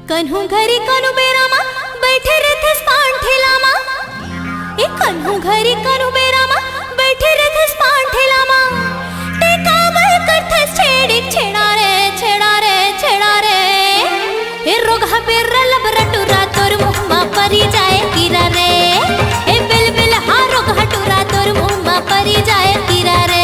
कन्हू घरी कनु बेरामा बैठे रहते पान ठेलामा। ए कन्हू घरी कनु बेरामा बैठे रहते पान ठेलामा। ते काबर करते छेड़ी छेड़ा रे छेड़ा रे छेड़ा रे। ए रोगा बेर लबरा टुरा तोर मुहमा परी जाए कीरा रे। ए बिल बिल हा रोगा टुरा तोर मुहमा परी जाए कीरा रे।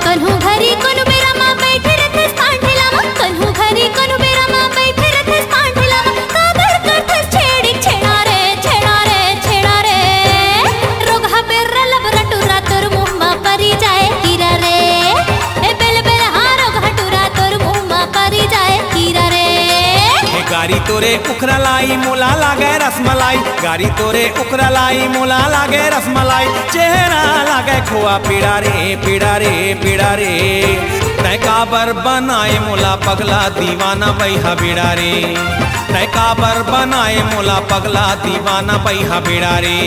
कन्हू घरी कनु बेरामा बैठे रहते पान ठेलामा। कन्हू घरी कनु बेरामा बैठे रहते पान ठेलामा। काबर करते छेड़ी छेड़ा रे छेड़ा रे छेड़ा रे। रोगा बेर लबरा टुरा तोर मुहमा परी जाए कीरा रे। ए बिल बिल हा रोगा टुरा तोर मुहमा परी जाए कीरा रे। गारी तोरे उखरा लाई मोला लागे रसमलाई। गारी तोरे उखरा लाई मोला लागे रसमलाई। चेहरा लागे खोआ पीड़ा रे पीड़ा रे पीड़ा रे। तय काबर बनाए मोला पगला दीवाना बैहा बीड़ा रे। तय काबर बनाए मोला पगला दीवाना बैहा बीड़ा रे।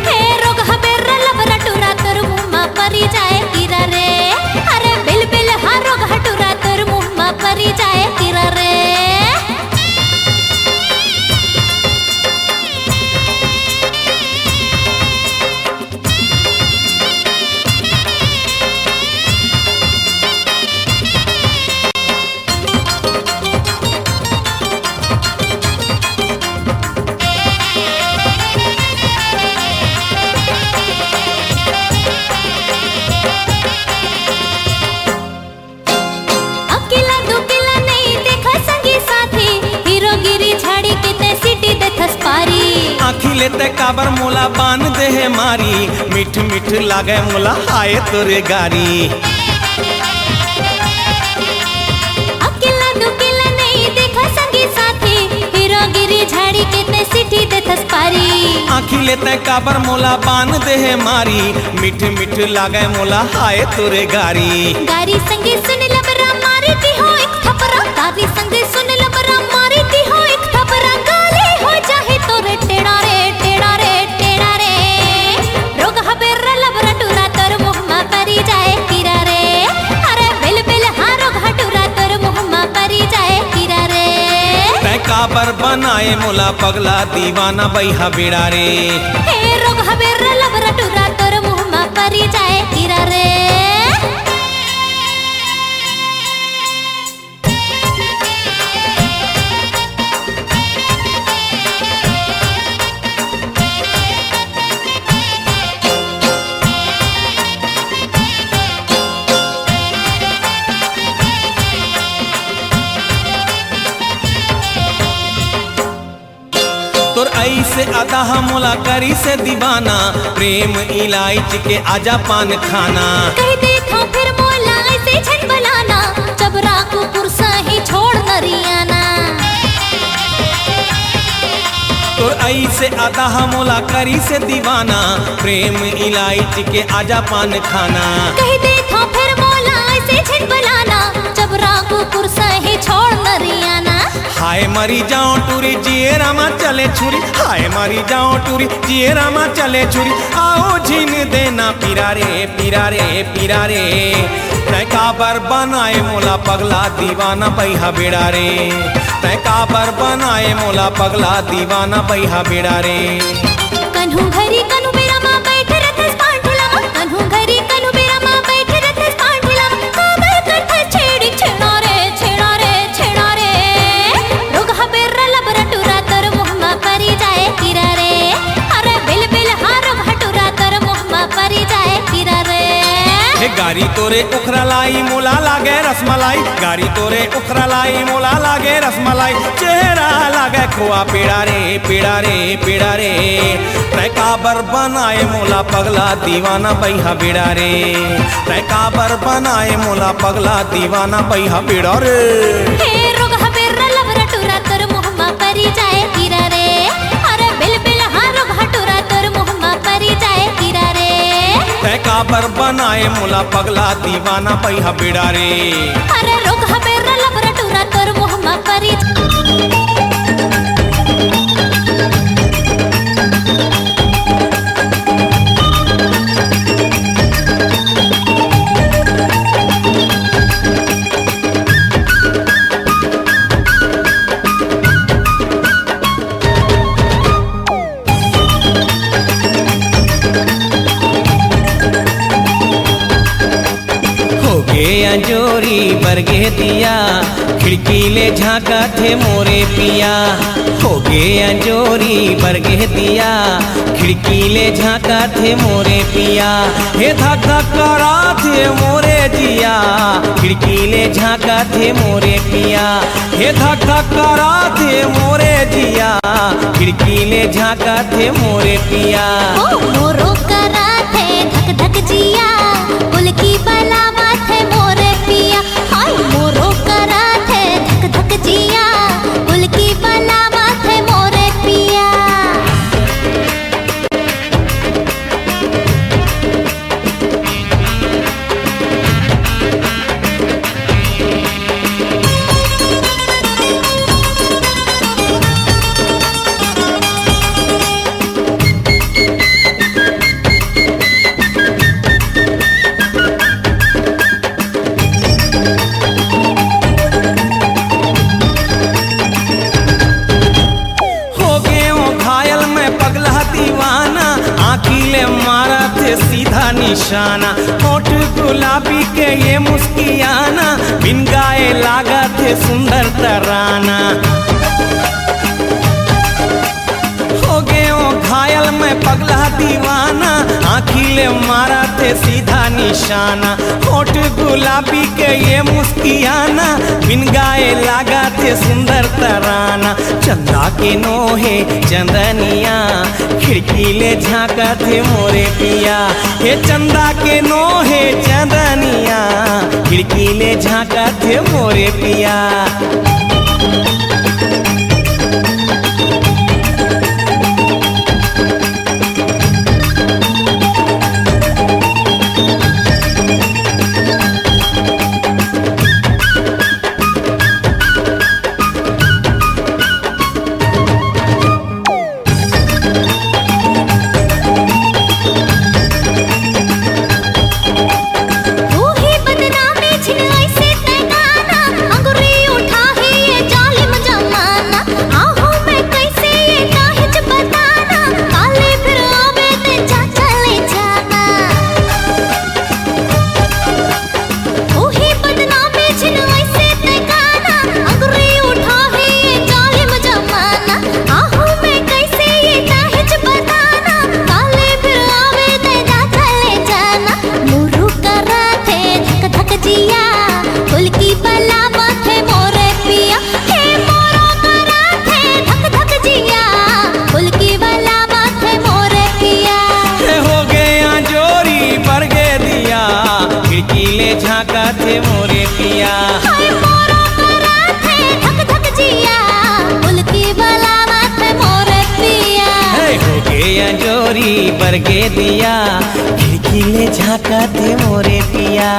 हे रोगा बेर लबरा टुरा तोर मुहमा परी जाए कीरा रे। अरे बिल बिल हा रोगा टुरा तोर मुहमा परी जाए कीरा रे। आखिले ते काबर मोला बान दे है मारी। मिठ मिठ लागे मोला आए तोरे गारी। अकेला दुकेला नहीं देखा संगी साथी। हीरोगिरी झाड़ी कितने सिटी दे थसपारी। आखिले ते काबर मोला बान दे है मारी। मिठ मिठ लागे मोला आए तोरे गारी। गारी संगी सुन लबरा मारी दी हो एक थपरा। गारी संगी सुन लबरा मारी दी हो एक थपरा। गाली हो जाए तोरे टेढ़ा रे टेढ़ा रे टेढ़ा रे। रोगा बेर लबरा टुरा तोर मुहमा परी जाए कीरा रे। अरे बिल बिल हा रोगा टुरा तोर मुहमा परी जाए कीरा रे। तय काबर बनाए मोला पगला दीवाना बैहा बीड़ा रे। हे रोगा बेर लबरा टुरा तोर मुहमा परी जाए कीरा रे। तोर ऐसे अदा मोला करी से दीवाना। प्रेम इलायची के आजा पान खाना। कह देखो फिर मोला ऐसे झट बनाना। जबरा कुकुर सही छोड़ नरियाना। तोर ऐसे अदा मोला करी से दीवाना। प्रेम इलायची के आजा पान खाना। कह देखो फिर मोला ऐसे झट बनाना। जबरा कुकुर सही छोड़ नरियाना। हाय मरी जाओ टूरी जिए रामा चले छुरी। हाय मरी जाओ टूरी जिए रामा चले छुरी। आओ झीन देना पीरा रे पीरा रे पीरा रे। तय काबर बनाए मोला पगला दीवाना बैहा बीड़ा रे। तय काबर बनाए मोला पगला दीवाना बैहा बीड़ा रे। कन्हू घरी कनु बेरामा बैठे रहते पान ठेलामा। कन्हू घरी कनु बेरामा बैठे रहते पान ठेलामा। काबर करते छेड़ी छेड़ा रे छेड़ा रे छेड़ा रे। रोगा बेर लबरा टुरा तोर मुहमा परी जाए कीरा रे। अरे बिल बिल हा रोगा टुरा तोर मुहमा परी जाए कीरा रे। हे गारी तोरे उखरा लाई मोला लागे रसमलाई। गारी तोरे उखरा लाई मोला लागे रसमलाई। चेहरा लागे खोआ पीड़ा रे पीड़ा रे पीड़ा रे। तय काबर बनाए मोला पगला दीवाना बैहा बीड़ा रे। तय काबर बनाए मोला पगला दीवाना बैहा बीड़ा रे। हे रोगा बेर लबरा टुरा तोर मुहमा परी जाए कीरा रे। अरे बिल बिल हा रोगा टुरा तोर मुहमा परी जाए कीरा रे। तय काबर बनाए मोला पगला दीवाना बैहा बीड़ा रे। अरे रोगा बेर लबरा टुरा तोर मुहमा परी। गे अंजोरी बरगे दिया खिड़की ले झांका थे मोरे पिया। हो गे अंजोरी बरगे दिया खिड़की ले झांका थे मोरे पिया। हे धक धक करा थे मोरे जिया खिड़की ले झांका थे मोरे पिया। हे धक धक करा थे मोरे जिया खिड़की ले झांका थे मोरे पिया। ओ मोरो करा थे धक धक जिया पुलकी बलावा थे मोरे पिया। हाय मोरो करा थे धक धक जिया पुलकी बलावा थे मोरे पिया। सीधा निशाना होठ गुलाबी के ये मुस्कियाना बिन गाए लागा थे सुंदर तराना। हो गए ओ घायल में पगला दीवाना आँखिले मारा थे सीधा निशाना। होठ गुलाबी के ये मुस्कियाना बिन गाए लागा थे सुंदर तराना। चंदा के नोहे चंदनिया खिड़की ले झांका थे मोरे पिया। हे चंदा के नोहे चंदनिया खिड़की ले झांका थे मोरे पिया। झांका थे मोरे पिया। हाय मोरो करा थे धक धक जिया पुलकी बलावा थे मोरे पिया। हो गया जोरी बरगे दिया खिड़की ले झांका थे मोरे पिया।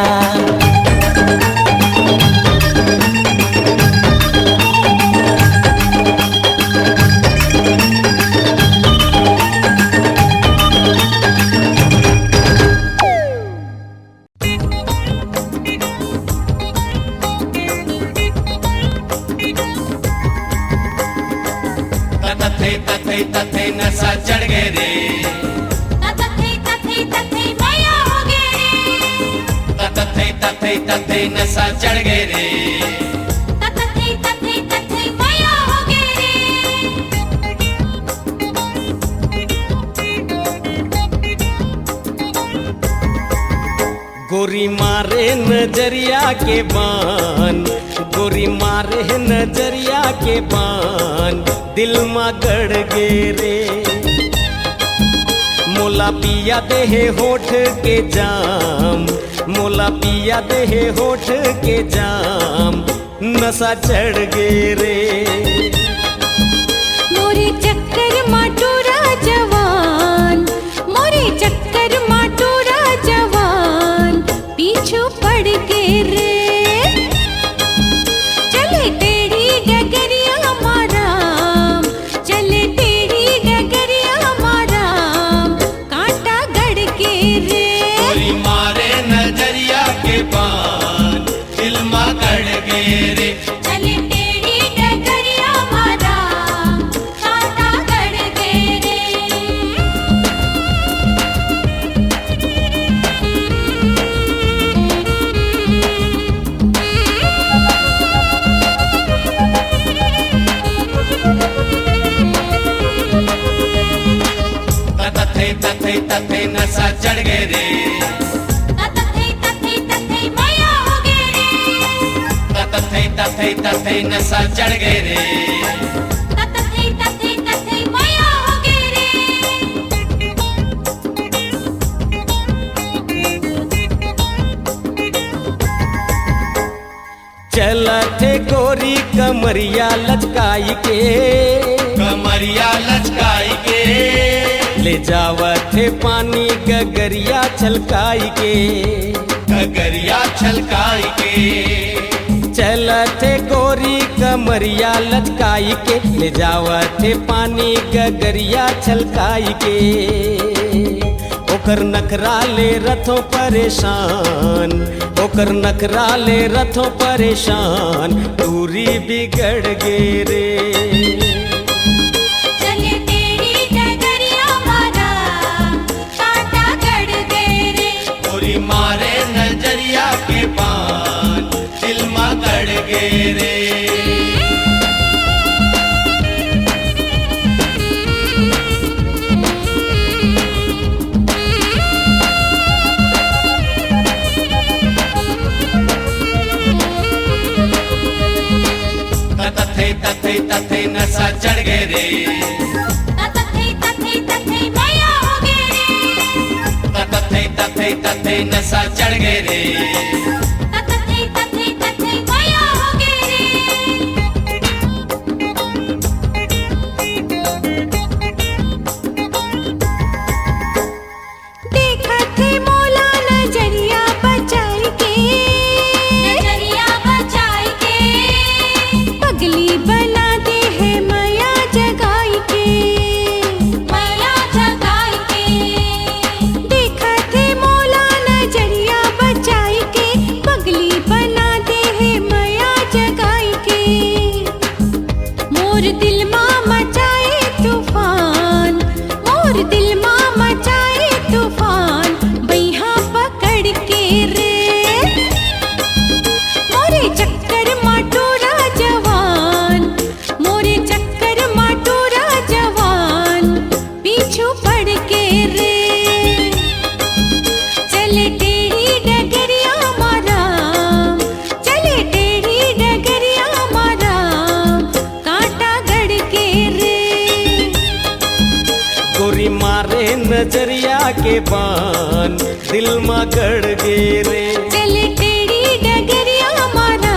तथे नशा चढ़ गए रे तथे मैया हो गए रे। तथे नशा चढ़ गए रे तथे मैया हो गए गोरी मारे नजरिया के बान गोरी मारे नजरिया के बान दिल मा गड़ गे रे। मोला पिया देहे होठ के जाम मोला पिया देहे होठ के जाम नशा चढ़ गे रे। मोरे चक्कर माटूरा जवान मोरे चक्कर माटूरा जवान पीछू पड़ गे रे। चले टेढ़ी डगरिया माराम चले टेढ़ी डगरिया माराम कांटा गड़ के रे। गोरी मारे नजरिया के बान दिल मा गड़ गए रे। चले टेढ़ी डगरिया माराम तथे नशा चढ़ गए रे तथे मैया हो गए रे तथे नशा चढ़ गए रे तथे मैया हो गए रे चलते गोरी कमरिया लचकाई के कमरिया लचकाई के ले जावते पानी गगरिया छलकाई के गगरिया छलकाई के चलते गोरी कमरिया लचकाई के ले जावते पानी गगरिया छलकाई के ओकर नखरा ले रथों परेशान ओकर नखरा ले रथों परेशान दूरी बिगड़ गे रे चले तेरी डगरिया मारा कांटा गड़ गए रे गोरी मारे नजरिया के पान दिल में गड़ गए रे तथे नशा चढ़ गए रे तथे मैया हो गए रे तथे नशा चढ़ गए रे तथे मैया हो गए रे देखा थे मौला नजरिया बचाई के पगली बना दे है मैया जगाई के देखा थे मौला नजरिया बचाई के पगली बना दे है मैया जगाई के मोर दिल माँ मचाए तूफान मोर दिल माँ मचाए तूफान बैहा पकड़ के रे मोरे चक्कर माटोरा जवान मोरे चक्कर माटोरा जवान पीछू पड़ के रे चले टेढ़ी डगरिया मारा चले टेढ़ी डगरिया मारा कांटा गड़ के रे गोरी मारे नजरिया के बान दिल में गड़ गे रे चले टेढ़ी डगरिया मारा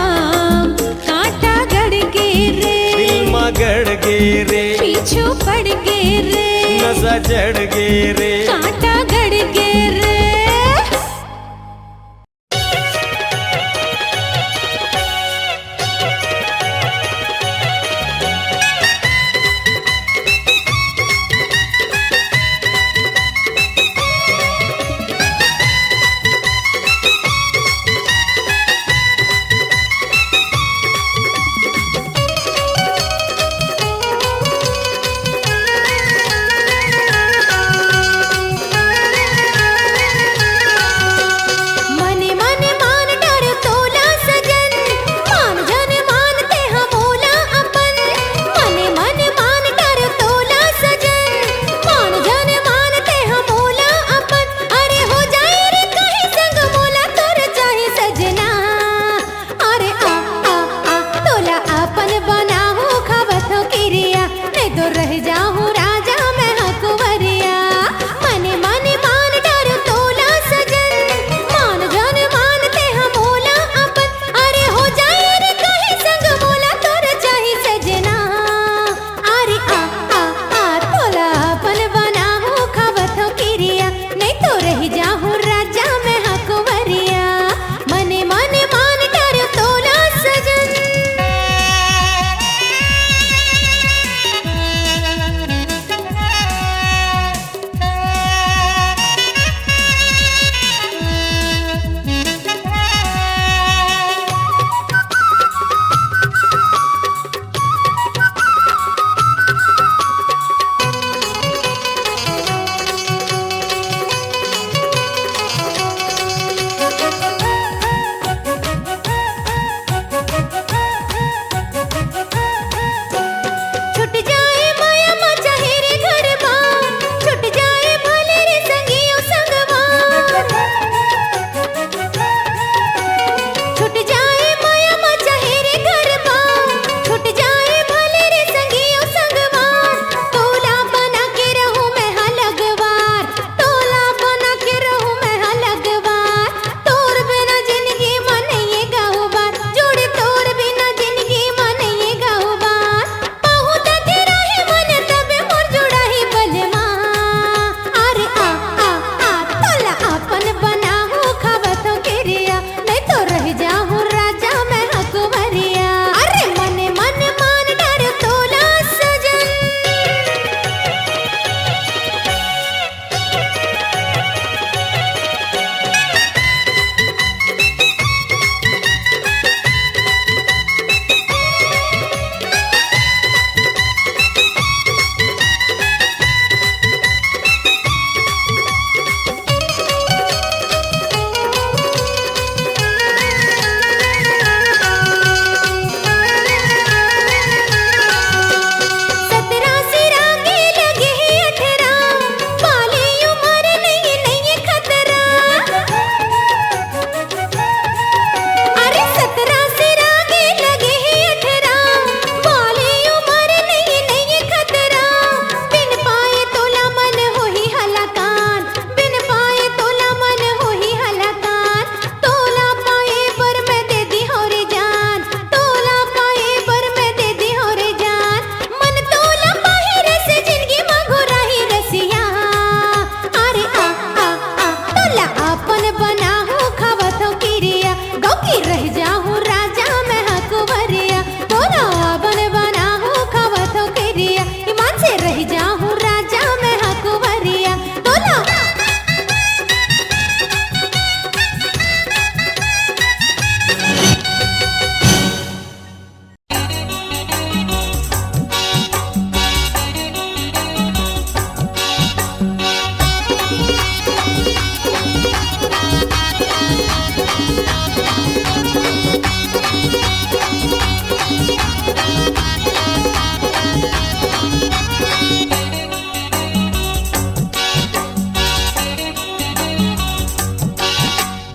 कांटा गड़ के रे दिल में गड़ गे रे पीछू पड़ के रे नशा चढ़ गे रे कांटा गड़ के रे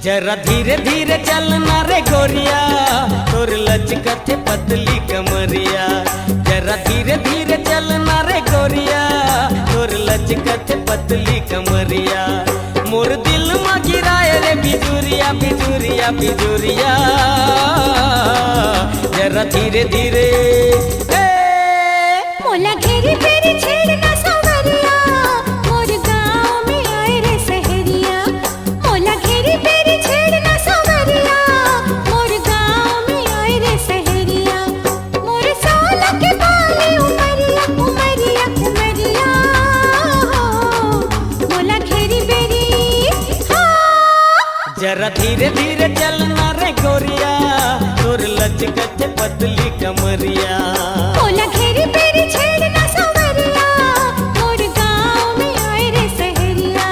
जरा धीरे धीरे चलना रे गोरिया तोर लचकत पतली कमरिया। जरा धीरे धीरे चलना रे गोरिया तोर लचकत पतली कमरिया। मोर दिल में गिराए रे बिजुरिया बिजुरिया बिजुरिया। जरा धीरे धीरे मोला घेरी फेरी छेड़ना सावरिया मोर गाँव में आए रे सहरिया। मोला घेरी फेरी छेड़ना सावरिया मोर गाँव में आए रे सहरिया। मोर साला के बाले उमरिया उमरिया उमरिया। मोला घेरी फेरी जरा धीरे धीरे चलना रे गोरिया तोर लचकत पतली कमरिया। मोला घेरी फेरी छेड़ना सावरिया मोर गाँव में आए रे सहरिया।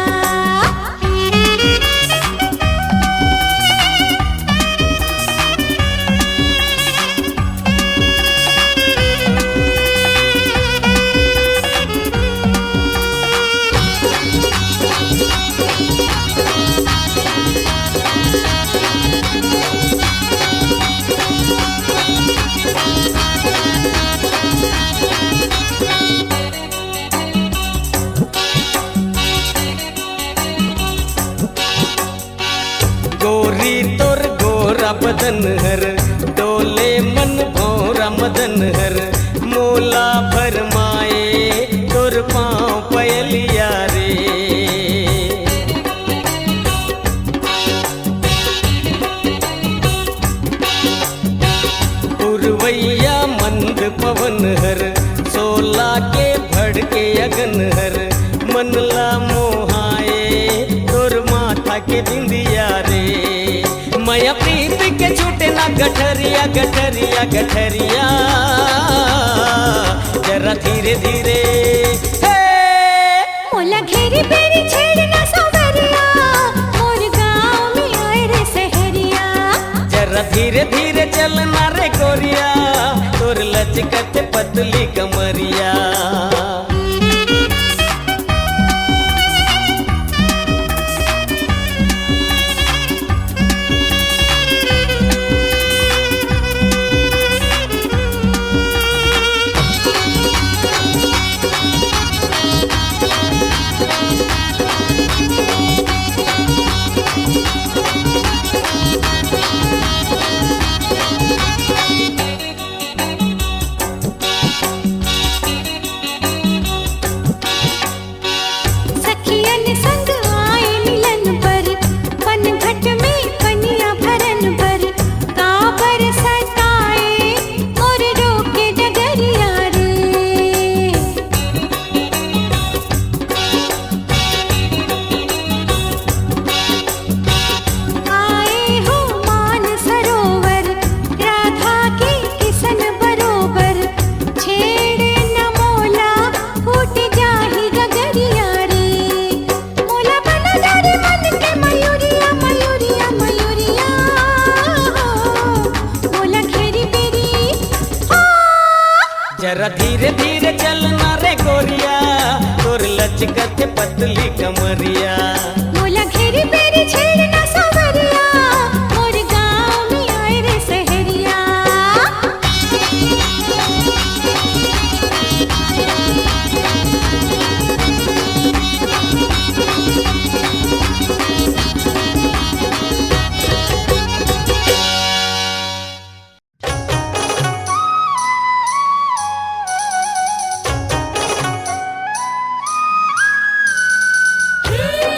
गोरी तोर गोरा बदन हर डोले मन भौरा मदन हर। मोला भरमाए तोर पाँव पयलिया रे। उर्वैया मंद पवन हर सोला के भड़के अगन हर। मनला मोहाए तोर माथा के बिंदिया रे। माया प्रीत के छूटे ना गठरिया गठरिया गठरिया। जरा धीरे धीरे मोला घेरी फेरी छेड़ना सावरिया मोर गाँव में आए रे सहरिया। जरा धीरे धीरे चलना रे गोरिया तोर लचकत पतली कमरिया। सखियन संग आए मिलन पर पन घट में पनिया भरन पर। काबर सताए मोर रोके डगरिया रे। आए हो मान सरोवर राधा के किसन बरोबर। छेड़े न मोला फूट जाही गगरिया रे। मोला बना डारे मन के मयूरिया मयूरिया मयूरिया। मोला घेरी फेरी जरा धीरे धीरे चलना रे गोरिया तोर लचकत पतली कमरिया। मोला घेरी फेरी छेड़ना सावरिया मोर गाँव में आए रे सहरिया। Hey!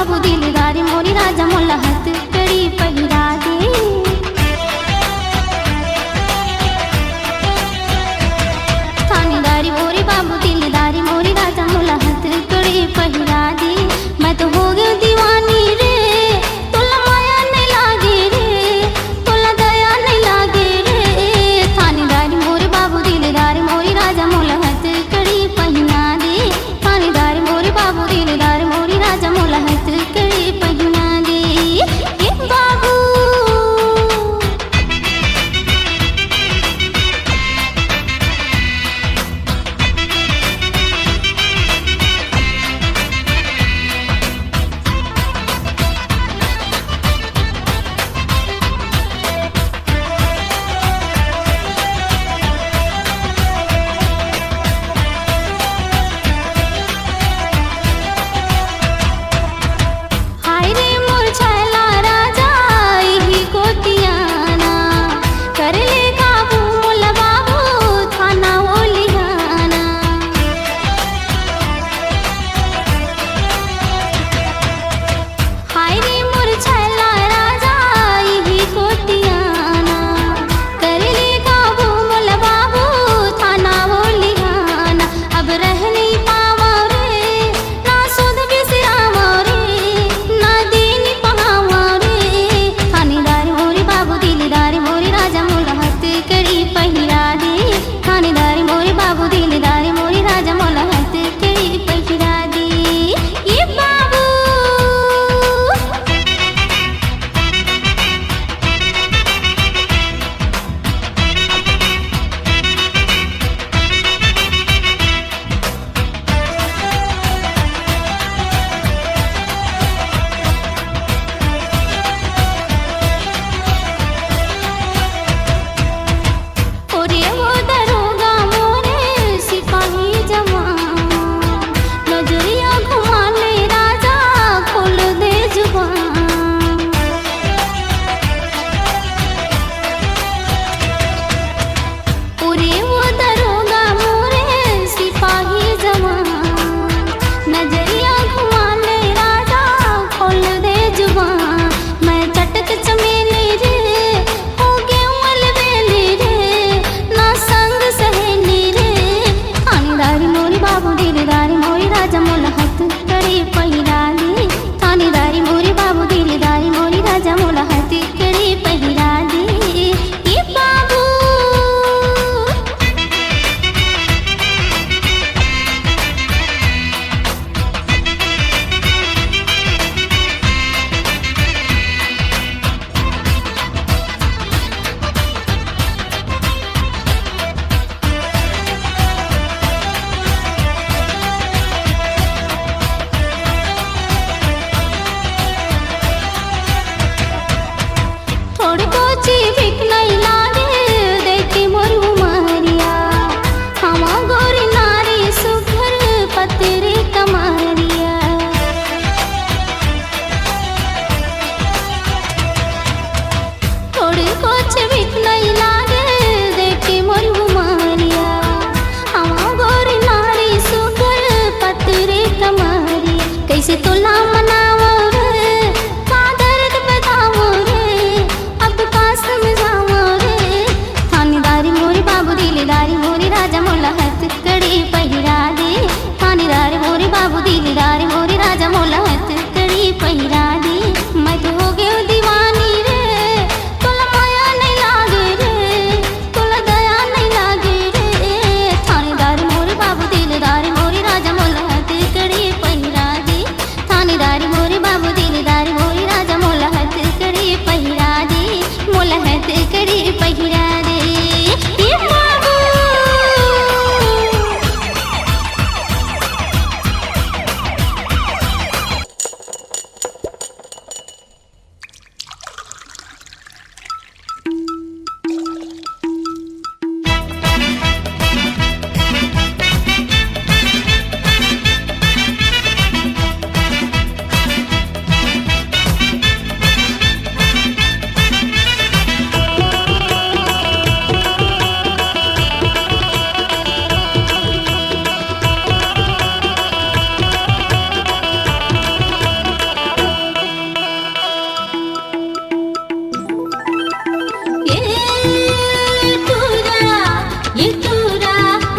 बाबू दिलदार मोरी राजा मोला हाथ कड़ी पहिरा दे। थानेदारी मोरे बाबू दिलदारी मोरी राजा मोला हाथ कड़ी पहिरा दे। मैं तो हो गई दीवानी रे, तोला माया नहीं लागे रे, तोला दया नहीं लागे रे। थानेदारी मोरे बाबू दिलदार मोरी राजा मोला हाथ कड़ी पहिरा दे। थानेदार मोरे बाबू दिलदार मोरी राजा मोला हाथ कड़ी पहिरा दे।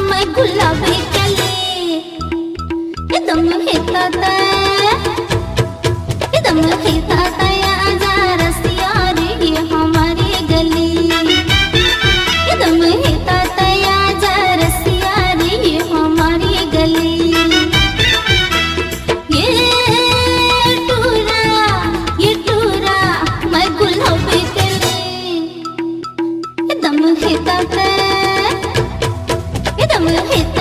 मैं गुलाबी कली एकदम हिताता एकदम हिताता आजा रसिया रे ये हमारी गली एकदम हिताता आजा रसिया रे ये हमारी गली ये टूरा मैं गुलाबी कली एकदम हिताता एकदम हिताता